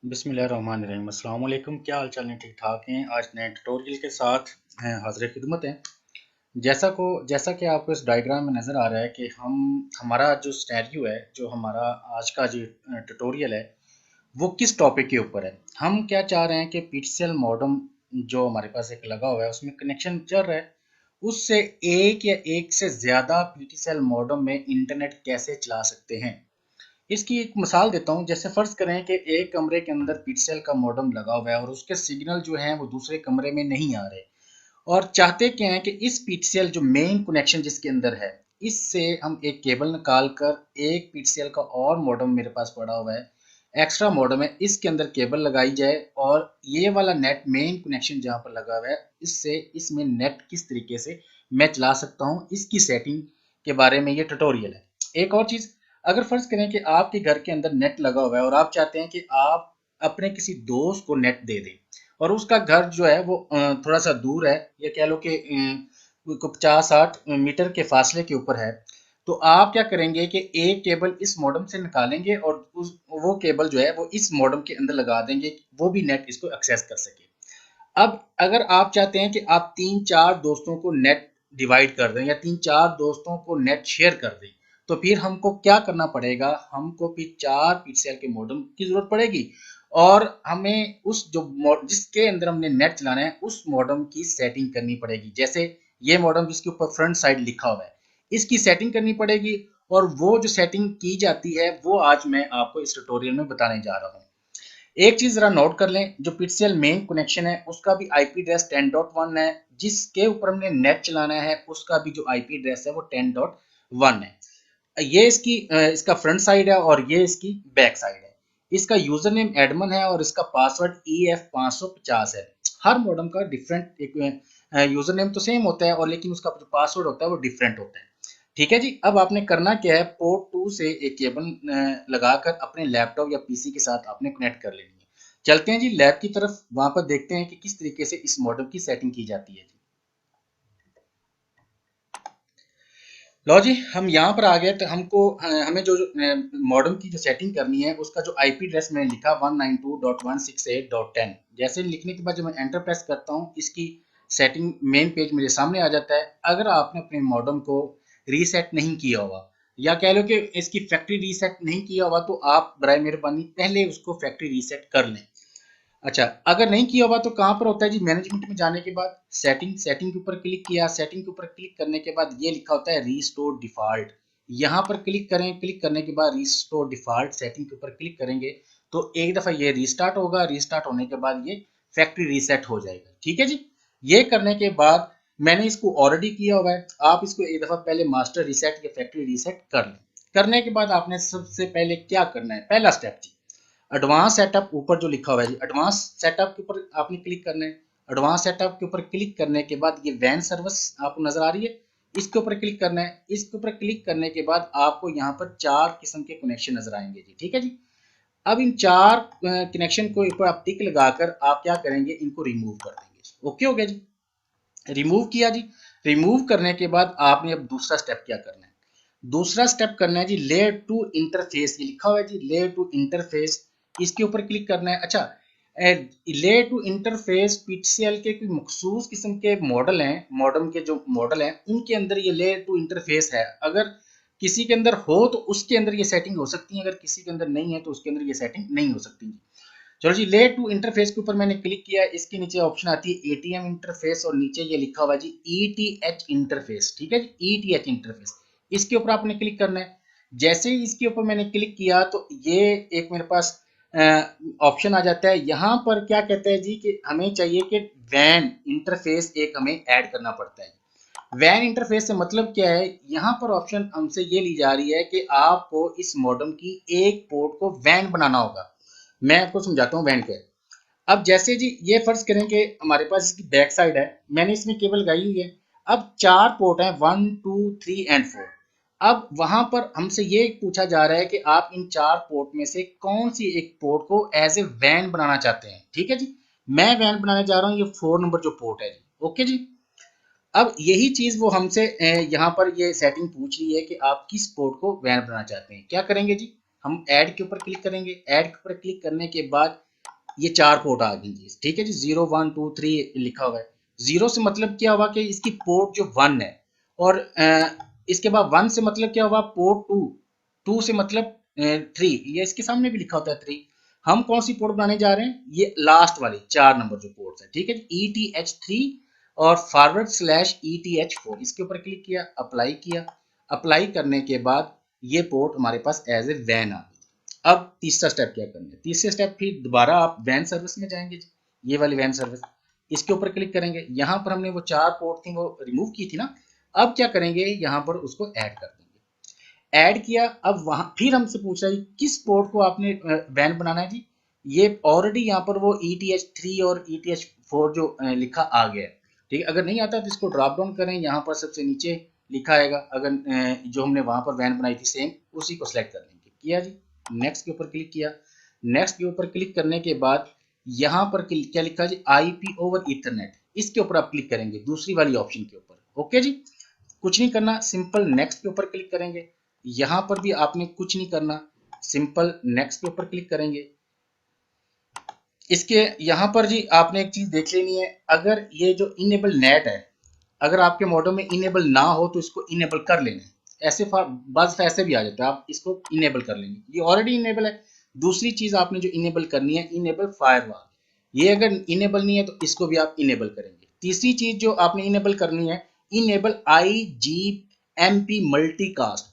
बिस्मिल्लाहिर्रहमानिर्रहीम। अस्सलाम वालेकुम। क्या हाल चाल है? ठीक ठाक हैं। आज नए ट्यूटोरियल के साथ हाजिर खिदमत हैं। जैसा कि आपको इस डायग्राम में नज़र आ रहा है कि हमारा जो स्टैरियो है, जो हमारा आज का जो ट्यूटोरियल है, वो किस टॉपिक के ऊपर है। हम क्या चाह रहे हैं कि पीटीसीएल मॉडेम जो हमारे पास एक लगा हुआ है, उसमें कनेक्शन चल रहा है, उससे एक या एक से ज़्यादा पीटीसीएल मॉडेम में इंटरनेट कैसे चला सकते हैं। इसकी एक मिसाल देता हूँ। जैसे फ़र्ज़ करें कि एक कमरे के अंदर पिक्सेल का मॉडेम लगा हुआ है और उसके सिग्नल जो हैं वो दूसरे कमरे में नहीं आ रहे, और चाहते क्या हैं कि इस पिक्सेल जो मेन कनेक्शन जिसके अंदर है, इससे हम एक केबल निकाल कर एक पिक्सेल का और मॉडेम मेरे पास पड़ा हुआ है, एक्स्ट्रा मॉडेम है, इसके अंदर केबल लगाई जाए और ये वाला नेट मेन कनेक्शन जहाँ पर लगा हुआ है, इससे इसमें नेट किस तरीके से मैं चला सकता हूँ, इसकी सेटिंग के बारे में ये ट्यूटोरियल है। एक और चीज़, अगर फर्ज करें कि आपके घर के अंदर नेट लगा हुआ है और आप चाहते हैं कि आप अपने किसी दोस्त को नेट दे दें, और उसका घर जो है वो थोड़ा सा दूर है, या कह लो कि 50-60 मीटर के फासले के ऊपर है, तो आप क्या करेंगे कि एक केबल इस मॉडेम से निकालेंगे और वो केबल जो है वो इस मॉडेम के अंदर लगा देंगे, वो भी नेट इसको एक्सेस कर सके। अब अगर आप चाहते हैं कि आप 3-4 दोस्तों को नेट डिवाइड कर दें या 3-4 दोस्तों को नेट शेयर कर दें, तो फिर हमको क्या करना पड़ेगा, हमको फिर 4 पिक्सेल के मॉडेम की जरूरत पड़ेगी, और हमें उस जो जिसके अंदर हमने नेट चलाना है उस मॉडेम की सेटिंग करनी पड़ेगी। जैसे ये मॉडेम जिसके ऊपर फ्रंट साइड लिखा हुआ है, इसकी सेटिंग करनी पड़ेगी, और वो जो सेटिंग की जाती है वो आज मैं आपको इस ट्यूटोरियल में बताने जा रहा हूँ। एक चीज जरा नोट कर लें, जो पिक्सेल मेन कनेक्शन है उसका भी आईपी एड्रेस 10.1 है, जिसके ऊपर हमने नेट चलाना है उसका भी जो आईपी एड्रेस है वो 10.1 है। ये इसका फ्रंट साइड है और ये इसकी बैक साइड है। इसका यूजर नेम एडमन है और इसका पासवर्ड EF550 है। हर मॉडम का डिफरेंट एक यूजर नेम तो सेम होता है, और लेकिन उसका जो पासवर्ड होता है वो डिफरेंट होता है। ठीक है जी। अब आपने करना क्या है, पोर्ट 2 से एक केबल लगाकर अपने लैपटॉप या पीसी के साथ आपने कनेक्ट कर लेनी है। चलते हैं जी लैब की तरफ, वहां पर देखते हैं कि किस तरीके से इस मॉडम की सेटिंग की जाती है जी। लो जी, हम यहाँ पर आ गए, तो हमें जो मॉडेम की जो सेटिंग करनी है उसका जो आईपी एड्रेस मैंने लिखा 192.168.10, जैसे लिखने के बाद जब मैं एंटर प्रेस करता हूँ, इसकी सेटिंग मेन पेज मेरे सामने आ जाता है। अगर आपने अपने मॉडेम को रीसेट नहीं किया हुआ, या कह लो कि इसकी फैक्ट्री रीसेट नहीं किया हुआ, तो आप बराए मेहरबानी पहले उसको फैक्ट्री रीसेट कर लें। अच्छा, अगर नहीं किया हुआ तो कहाँ पर होता है जी, मैनेजमेंट में जाने के बाद सेटिंग के ऊपर क्लिक किया, सेटिंग के ऊपर क्लिक करने के बाद ये लिखा होता है रीस्टोर डिफॉल्ट। यहाँ पर क्लिक करें, क्लिक करने के बाद रीस्टोर डिफॉल्ट सेटिंग के ऊपर क्लिक करेंगे तो एक दफा ये रीस्टार्ट होगा, रीस्टार्ट होने के बाद ये फैक्ट्री रीसेट हो जाएगा। ठीक है जी। ये करने के बाद मैंने इसको ऑलरेडी किया हुआ है, आप इसको एक दफा पहले मास्टर रीसेट या फैक्ट्री रीसेट कर लें। करने के बाद आपने सबसे पहले क्या करना है, पहला स्टेप जी, एडवांस सेटअप ऊपर जो लिखा हुआ है जी, एडवांस सेटअप के ऊपर आपने क्लिक करना है। एडवांस सेटअप के ऊपर क्लिक करने के बाद ये वैन सर्विस आपको नजर आ रही है, इसके ऊपर क्लिक करना है। इसके ऊपर क्लिक करने के बाद आपको यहाँ पर 4 किस्म के कनेक्शन नजर आएंगे जी। ठीक है जी। अब इन 4 कनेक्शन को ऊपर आप टिक लगाकर आप क्या करेंगे, इनको रिमूव कर देंगे। ओके हो गया जी। रिमूव किया जी। रिमूव करने के बाद आपने अब दूसरा स्टेप क्या करना है, दूसरा स्टेप करना है जी लेयर टू इंटरफेस, ये लिखा हुआ है जी लेयर टू इंटरफेस, इसके ऊपर क्लिक करना है। अच्छा, लेयर टू इंटरफेस पीसीएल के कोई मखसूस किस्म के मॉडल हैं, मॉडम के जो मॉडल हैं उनके अंदर ये लेयर टू इंटरफेस है। अगर किसी के अंदर हो तो उसके अंदर ये सेटिंग हो सकती है, अगर किसी के अंदर नहीं है तो उसके अंदर ये सेटिंग नहीं हो सकती। चलो जी, लेयर टू इंटरफेस के ऊपर मैंने क्लिक किया, इसके नीचे ऑप्शन आती है एटीएम इंटरफेस और नीचे ये लिखा हुआ जी ईटीएच इंटरफेस। ठीक है जी, ईटीएच इंटरफेस, इसके ऊपर आपने क्लिक करना है। जैसे ही इसके ऊपर मैंने क्लिक किया तो ये एक मेरे पास ऑप्शन आ जाता है। यहाँ पर क्या कहता है जी कि हमें चाहिए कि वैन इंटरफेस एक हमें ऐड करना पड़ता है। वैन इंटरफेस से मतलब क्या है, यहाँ पर ऑप्शन हमसे ये ली जा रही है कि आपको इस मॉडेम की एक पोर्ट को वैन बनाना होगा। मैं आपको समझाता हूँ वैन क्या है। अब जैसे जी ये फर्ज करें कि हमारे पास इसकी बैक साइड है, मैंने इसमें केबल लगाई हुई है। अब 4 पोर्ट हैं, 1 2 3 एंड 4। अब वहां पर हमसे ये पूछा जा रहा है कि आप इन 4 पोर्ट में से कौन सी एक पोर्ट को एज ए वैन बनाना चाहते हैं। ठीक है जी। मैं वैन बनाने जा रहा हूँ ये 4 नंबर जो पोर्ट है जी। ओके जी। अब यही चीज वो हमसे यहाँ पर ये सेटिंग पूछ रही है कि आप किस पोर्ट को वैन बनाना चाहते हैं। क्या करेंगे जी, हम ऐड के ऊपर क्लिक करेंगे। ऐड के ऊपर क्लिक करने के बाद ये 4 पोर्ट आ गई जी, ठीक है जी। 0 1 2 3 लिखा हुआ है। 0 से मतलब क्या हुआ कि इसकी पोर्ट जो 1 है, और इसके बाद 1 से मतलब क्या हुआ पोर्ट 2, 2 से मतलब 3, ये इसके सामने भी लिखा होता है 3। हम कौन सी पोर्ट बनाने जा रहे हैं, ये लास्ट वाली 4 नंबर जो पोर्ट है, ठीक है जी। ETH3 और /ETH4, इसके ऊपर क्लिक किया, अप्लाई किया। अप्लाई करने के बाद ये पोर्ट हमारे पास एज ए वैन आ गई। अब तीसरा स्टेप क्या करना है, तीसरे स्टेप फिर दोबारा आप वैन सर्विस में जाएंगे जी, ये वाली वैन सर्विस, इसके ऊपर क्लिक करेंगे। यहाँ पर हमने वो 4 पोर्ट थी वो रिमूव की थी ना, अब क्या करेंगे, यहाँ पर उसको ऐड कर देंगे। ऐड किया, अब वहां फिर हमसे पूछ रहा है किस पोर्ट को आपने वैन बनाना है जी। ये ऑलरेडी यहाँ पर वो ETH3 और ETH4 जो लिखा आ गया है, ठीक है। अगर नहीं आता तो इसको ड्रॉप डाउन करें, यहाँ पर सबसे नीचे लिखा आएगा, अगर जो हमने वहां पर वैन बनाई थी सेम, उसी को सिलेक्ट कर लेंगे। किया जी, नेक्स्ट के ऊपर क्लिक किया। नेक्स्ट के ऊपर क्लिक करने के बाद यहाँ पर क्या लिखा जी, IP ओवर ईथरनेट, इसके ऊपर आप क्लिक करेंगे दूसरी वाली ऑप्शन के ऊपर। ओके जी, कुछ नहीं करना, सिंपल नेक्स्ट के ऊपर क्लिक करेंगे। यहां पर भी आपने कुछ नहीं करना, सिंपल नेक्स्ट के ऊपर क्लिक करेंगे। इसके यहाँ पर जी आपने एक चीज देख लेनी है, अगर ये जो इनेबल नेट है, अगर आपके मॉडल में इनेबल ना हो तो इसको इनेबल कर लेना है। ऐसे बस ऐसे भी आ जाता है, आप इसको इनेबल कर लेंगे, ये ऑलरेडी इनेबल है। दूसरी चीज आपने जो इनेबल करनी है, इनेबल फायरवॉल, ये अगर इनेबल नहीं है तो इसको भी आप इनेबल करेंगे। तीसरी चीज जो आपने इनेबल करनी है, इनेबल IGMP मल्टीकास्ट,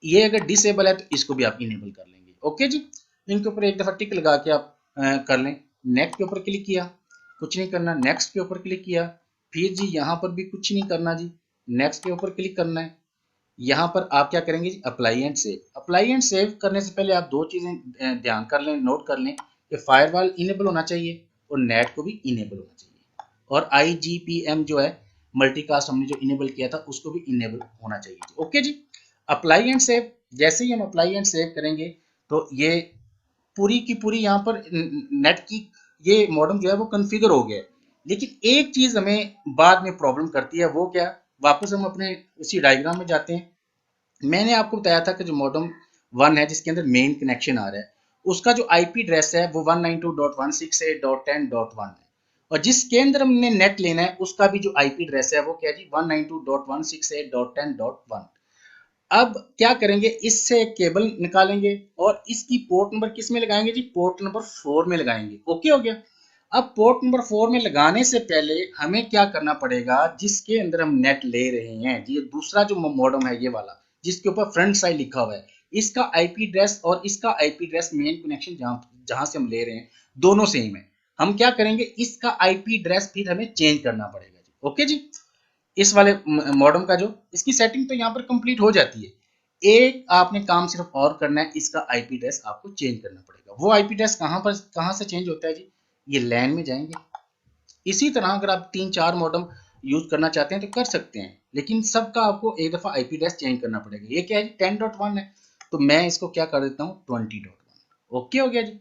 ये अगर डिसेबल है तो इसको भी आप इनेबल कर लेंगे। ओके जी, इनके ऊपर एक दफा टिक लगा के आप कर लें। नेक्स्ट के ऊपर क्लिक किया, कुछ नहीं करना, नेक्स्ट के ऊपर क्लिक किया। फिर जी यहाँ पर भी कुछ नहीं करना जी, नेक्स्ट के ऊपर क्लिक करना है। यहाँ पर आप क्या करेंगे जी, apply and save. Apply and save करने से पहले आप दो चीजें ध्यान कर लें, नोट कर लें कि फायरवॉल इनेबल होना चाहिए और नेट को भी इनेबल होना चाहिए, और IGPM जो है मल्टीकास्ट हमने जो इनेबल किया था उसको भी इनेबल होना चाहिए। ओके जी, अप्लाई एंड सेव। जैसे ही हम अप्लाई एंड सेव करेंगे तो ये पूरी की पूरी यहाँ पर नेट की ये मॉडम जो है वो कॉन्फ़िगर हो गया है। लेकिन एक चीज हमें बाद में प्रॉब्लम करती है, वो क्या, वापस हम अपने उसी डायग्राम में जाते हैं। मैंने आपको बताया था कि जो मॉडम 1 है जिसके अंदर मेन कनेक्शन आ रहा है, उसका जो IP एड्रेस है वो 192.168.10.1 है, और जिसके अंदर हमने नेट लेना है उसका भी जो IP एड्रेस है वो क्या जी, 192.168.10.1। अब क्या करेंगे, इससे एक केबल निकालेंगे और इसकी पोर्ट नंबर किस में लगाएंगे जी, पोर्ट नंबर 4 में लगाएंगे। ओके हो गया। अब पोर्ट नंबर 4 में लगाने से पहले हमें क्या करना पड़ेगा, जिसके अंदर हम नेट ले रहे हैं, ये दूसरा जो मॉडम है ये वाला जिसके ऊपर फ्रंट साइड लिखा हुआ है, इसका IP एड्रेस और इसका IP एड्रेस मेन कनेक्शन जहां जहां से हम ले रहे हैं दोनों सेम है। हम क्या करेंगे, इसका IP एड्रेस फिर हमें चेंज करना पड़ेगा जी। ओके जी, इस वाले मॉडम का जो इसकी सेटिंग तो यहाँ पर कंप्लीट हो जाती है। एक आपने काम सिर्फ और करना है, इसका IP एड्रेस आपको चेंज करना पड़ेगा। वो IP एड्रेस कहाँ से चेंज होता है जी, ये लैन में जाएंगे। इसी तरह अगर आप 3-4 मॉडम यूज करना चाहते हैं तो कर सकते हैं, लेकिन सबका आपको एक दफा IP एड्रेस चेंज करना पड़ेगा। ये क्या है जी, 10.1 है, तो मैं इसको क्या कर देता हूँ 20.1। ओके हो गया जी,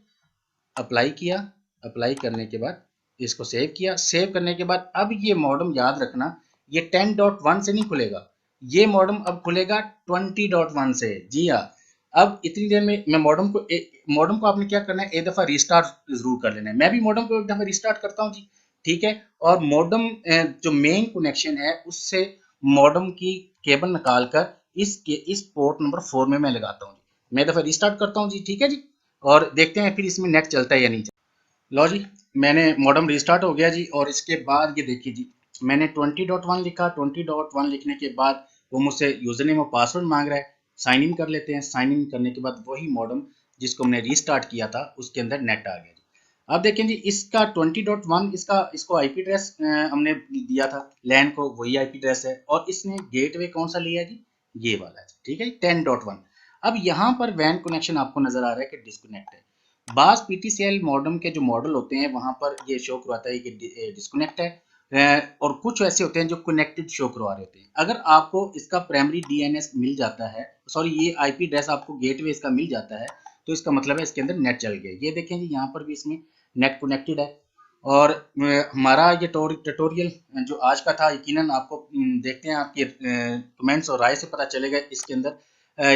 अप्लाई किया। अप्लाई करने के बाद इसको सेव किया। सेव करने के बाद अब ये मॉडम याद रखना, ये 10.1 से नहीं खुलेगा, ये मॉडम अब खुलेगा 20.1 से। जी हाँ, अब इतनी देर में मैं मॉडम को आपने क्या करना है, एक दफा रिस्टार्ट जरूर कर लेना है। मैं भी मॉडम को एक दफा रिस्टार्ट करता हूँ जी, ठीक है। और मॉडम जो मेन कनेक्शन है उससे मॉडम की केबल निकाल कर इस पोर्ट नंबर 4 में मैं लगाता हूँ जी। मैं दफा रिस्टार्ट करता हूँ जी, ठीक है जी, और देखते हैं फिर इसमें नेट चलता है या नहीं चलता। लो जी, मैंने मॉडम रिस्टार्ट हो गया जी, और इसके बाद ये देखिए जी, मैंने 20.1 लिखा। 20.1 लिखने के बाद वो मुझसे यूजर नेम और पासवर्ड मांग रहा है। साइन इन कर लेते हैं। साइन इन करने के बाद वही मॉडम जिसको हमने रिस्टार्ट किया था उसके अंदर नेट आ गया जी। अब देखें जी, इसका 20.1 इसको IP एड्रेस हमने दिया था लैन को, वही IP एड्रेस है, और इसने गेटवे कौन सा लिया जी, ये वाला है, ठीक है 10.1। अब यहाँ पर वैन कनेक्शन आपको नजर आ रहा है कि डिस्कनेक्ट है। बास PTCL मॉडम के जो मॉडल होते हैं वहां पर ये शो करवाता है कि डिस्कनेक्ट है, और कुछ ऐसे होते हैं जो कनेक्टेड शो करवा रहे होते हैं। अगर आपको इसका प्राइमरी DNS मिल जाता है, सॉरी ये IP एड्रेस आपको गेटवे इसका मिल जाता है, तो इसका मतलब है इसके अंदर नेट चल गया। ये देखें जी, यहाँ पर भी इसमें नेट कनेक्टेड है। और हमारा ये ट्यूटोरियल जो आज का था, यकीनन आपको देखते हैं आपके कमेंट्स और राय से पता चलेगा इसके अंदर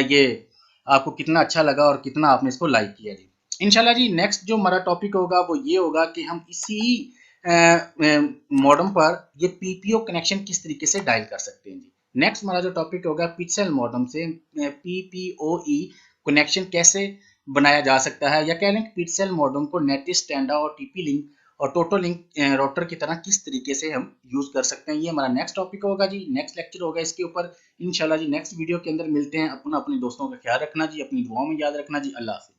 ये आपको कितना अच्छा लगा और कितना आपने इसको लाइक किया जी। इंशाल्लाह जी नेक्स्ट जो हमारा टॉपिक होगा वो ये होगा कि हम इसी मॉडम पर ये पीपीओ कनेक्शन किस तरीके से डायल कर सकते हैं जी। नेक्स्ट हमारा जो टॉपिक होगा पिक्सेल मॉडम से पीपीओई कनेक्शन कैसे बनाया जा सकता है, या कह लें पिक्सेल मॉडम को नेटिव स्टैंडर्ड और टीपी लिंक और टोटो लिंक राउटर की तरह किस तरीके से हम यूज कर सकते हैं, ये हमारा नेक्स्ट टॉपिक होगा जी। नेक्स्ट लेक्चर होगा इसके ऊपर इंशाल्लाह जी। नेक्स्ट वीडियो के अंदर मिलते हैं। अपना अपने दोस्तों का ख्याल रखना जी, अपनी दुआओं में याद रखना जी। अल्लाह हाफिज।